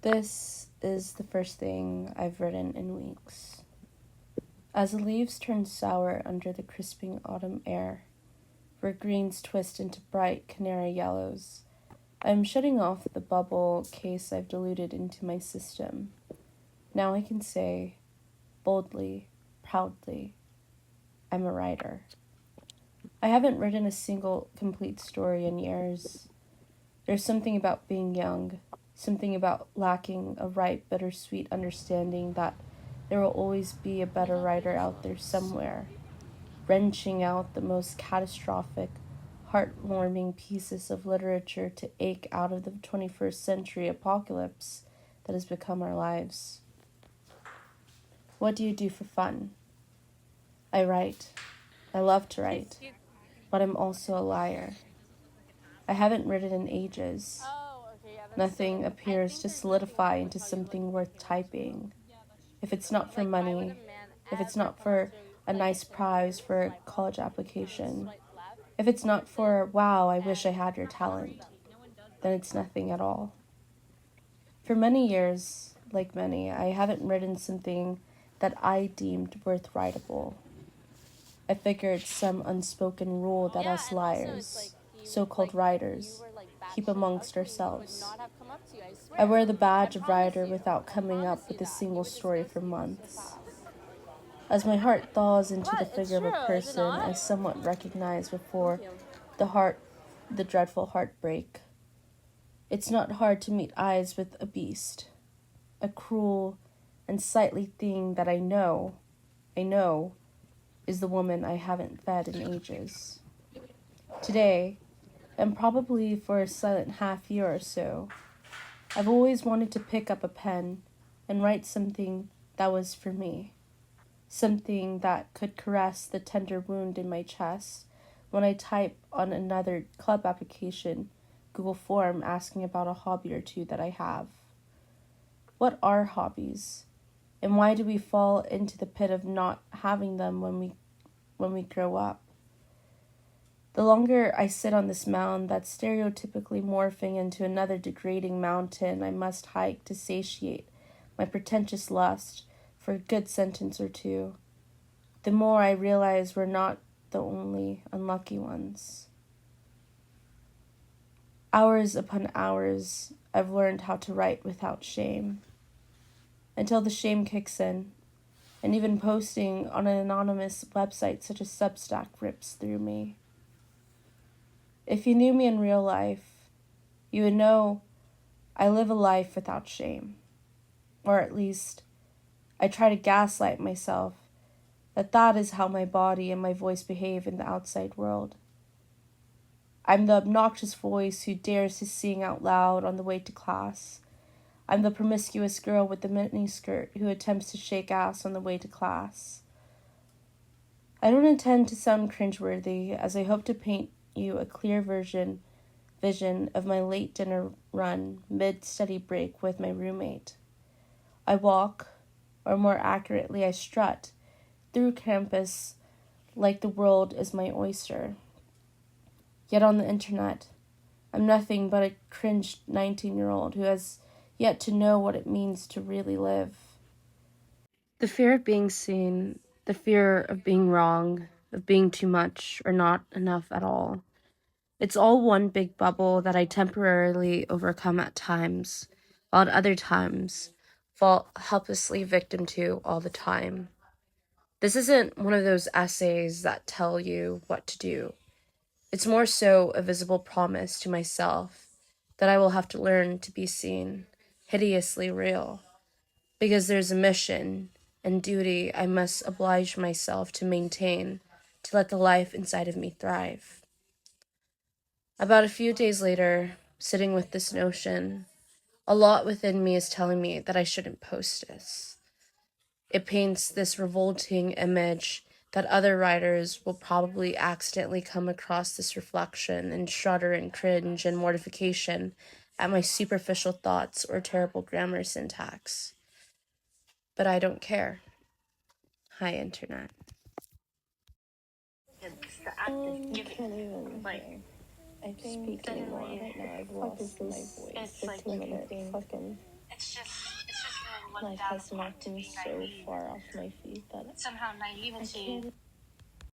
This is the first thing I've written in weeks. As the leaves turn sour under the crisping autumn air, where greens twist into bright canary yellows, I am shutting off the bubble case I've diluted into my system. Now I can say, boldly, proudly, I'm a writer. I haven't written a single complete story in years. There's something about being young, something about lacking a ripe, bittersweet understanding that there will always be a better writer out there somewhere, wrenching out the most catastrophic, heartwarming pieces of literature to ache out of the 21st century apocalypse that has become our lives. What do you do for fun? I write. I love to write, but I'm also a liar. I haven't written in ages. Nothing appears to solidify into something worth typing. If it's not for money, if it's not for a nice prize for a college application, if it's not for, wow, I wish I had your talent, then it's nothing at all. For many years, like many, I haven't written something that I deemed worth writable. I figured some unspoken rule that us liars, so-called writers, keep amongst ourselves. I wear the badge of writer without coming up with a single story for months. As my heart thaws into the figure of a person I somewhat recognize before the dreadful heartbreak. It's not hard to meet eyes with a beast, a cruel and sightly thing that I know, is the woman I haven't fed in ages. Today, and probably for a silent half year or so, I've always wanted to pick up a pen and write something that was for me. Something that could caress the tender wound in my chest when I type on another club application, Google form asking about a hobby or two that I have. What are hobbies? And why do we fall into the pit of not having them when we grow up? The longer I sit on this mound that's stereotypically morphing into another degrading mountain I must hike to satiate my pretentious lust for a good sentence or two, the more I realize we're not the only unlucky ones. Hours upon hours, I've learned how to write without shame. Until the shame kicks in, and even posting on an anonymous website such as Substack rips through me. If you knew me in real life, you would know I live a life without shame. Or at least, I try to gaslight myself that is how my body and my voice behave in the outside world. I'm the obnoxious voice who dares to sing out loud on the way to class. I'm the promiscuous girl with the miniskirt who attempts to shake ass on the way to class. I don't intend to sound cringeworthy, as I hope to paint you a clear vision of my late dinner run mid-study break with my roommate. I walk, or more accurately I strut, through campus like the world is my oyster. Yet on the internet, I'm nothing but a cringed 19-year-old who has yet to know what it means to really live. The fear of being seen, the fear of being wrong, of being too much or not enough at all. It's all one big bubble that I temporarily overcome at times, while at other times fall helplessly victim to all the time. This isn't one of those essays that tell you what to do. It's more so a visible promise to myself that I will have to learn to be seen, hideously real, because there's a mission and duty I must oblige myself to maintain to let the life inside of me thrive. About a few days later, sitting with this notion, a lot within me is telling me that I shouldn't post this. It paints this revolting image that other writers will probably accidentally come across this reflection and shudder and cringe and mortification at my superficial thoughts or terrible grammar syntax. But I don't care. Hi, Internet. You can't even I speak anymore right now. I've lost my voice. 15 minutes. Fucking. life has knocked me so far off my feet that somehow I naivety can't